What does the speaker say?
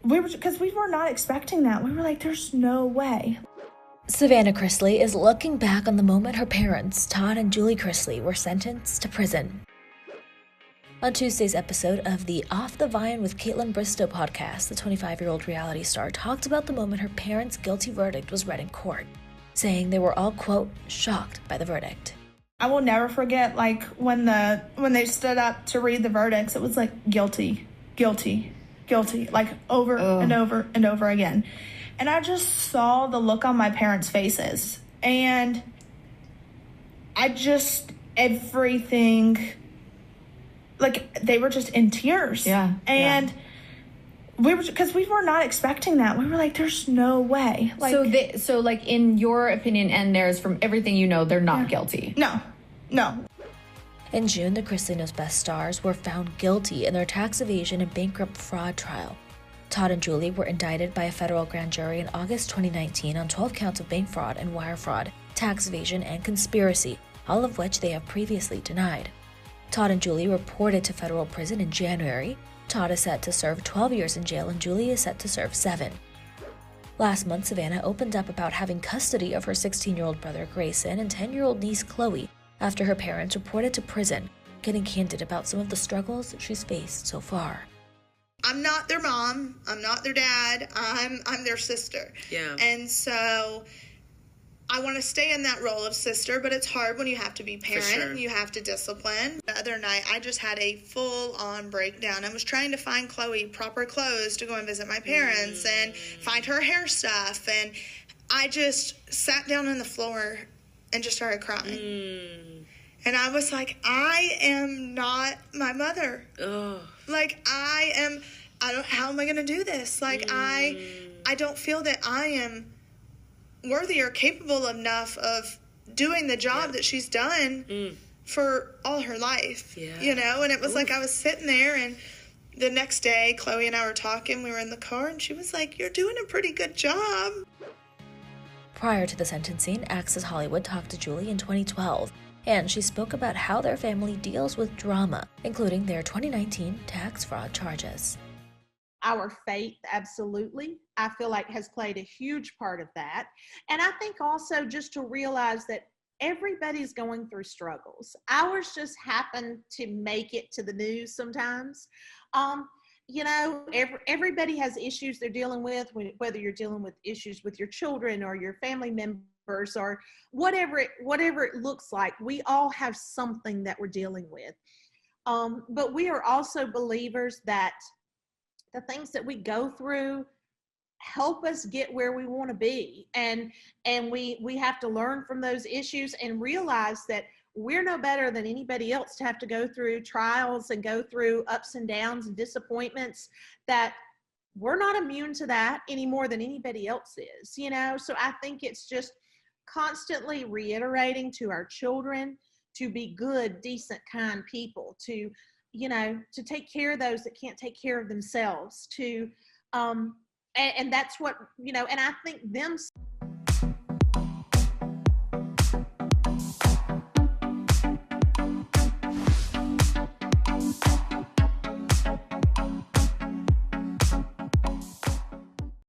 because we were not expecting that. We were like, there's no way. Savannah Chrisley is looking back on the moment her parents, Todd and Julie Chrisley, were sentenced to prison. On Tuesday's episode of the Off the Vine with Kaitlyn Bristowe podcast, the 25-year-old reality star talked about the moment her parents' guilty verdict was read in court, saying they were all, quote, shocked by the verdict. I will never forget, like, when they stood up to read the verdicts, it was like, guilty, guilty, guilty, like over and over and over again. And I just saw the look on my parents' faces. And everything, like, they were just in tears. Yeah. And because we were not expecting that. We were like, there's no way. Like, so like, in your opinion and theirs, from everything you know, they're not guilty. No. In June, the Chrisley Knows Best stars were found guilty in their tax evasion and bankrupt fraud trial. Todd and Julie were indicted by a federal grand jury in August 2019 on 12 counts of bank fraud and wire fraud, tax evasion, and conspiracy, all of which they have previously denied. Todd and Julie reported to federal prison in January. Todd is set to serve 12 years in jail and Julie is set to serve 7. Last month, Savannah opened up about having custody of her 16-year-old brother Grayson and 10-year-old niece Chloe after her parents reported to prison, getting candid about some of the struggles she's faced so far. I'm not their mom. I'm not their dad. I'm their sister. Yeah. And so I want to stay in that role of sister, but it's hard when you have to be parent and you have to discipline. The other night, I just had a full-on breakdown. I was trying to find Chloe proper clothes to go and visit my parents and find her hair stuff. And I just sat down on the floor and just started crying. And I was like, I am not my mother. Like, how am I going to do this? Like, I don't feel that I am worthy or capable enough of doing the job that she's done for all her life, you know? And it was like I was sitting there, and the next day, Chloe and I were talking. We were in the car, and she was like, you're doing a pretty good job. Prior to the sentencing, Access Hollywood talked to Julie in 2012, and she spoke about how their family deals with drama, including their 2019 tax fraud charges. Our faith, absolutely, I feel like has played a huge part of that. And I think also just to realize that everybody's going through struggles. Ours just happen to make it to the news sometimes. You know, everybody has issues they're dealing with, whether you're dealing with issues with your children or your family members or whatever it looks like. We all have something that we're dealing with. But we are also believers that the things that we go through help us get where we want to be. And we have to learn from those issues and realize that we're no better than anybody else to have to go through trials and go through ups and downs and disappointments, that we're not immune to that any more than anybody else is, you know? So I think it's just constantly reiterating to our children to be good, decent, kind people, to, you know, to take care of those that can't take care of themselves, to, and that's what, you know, and I think them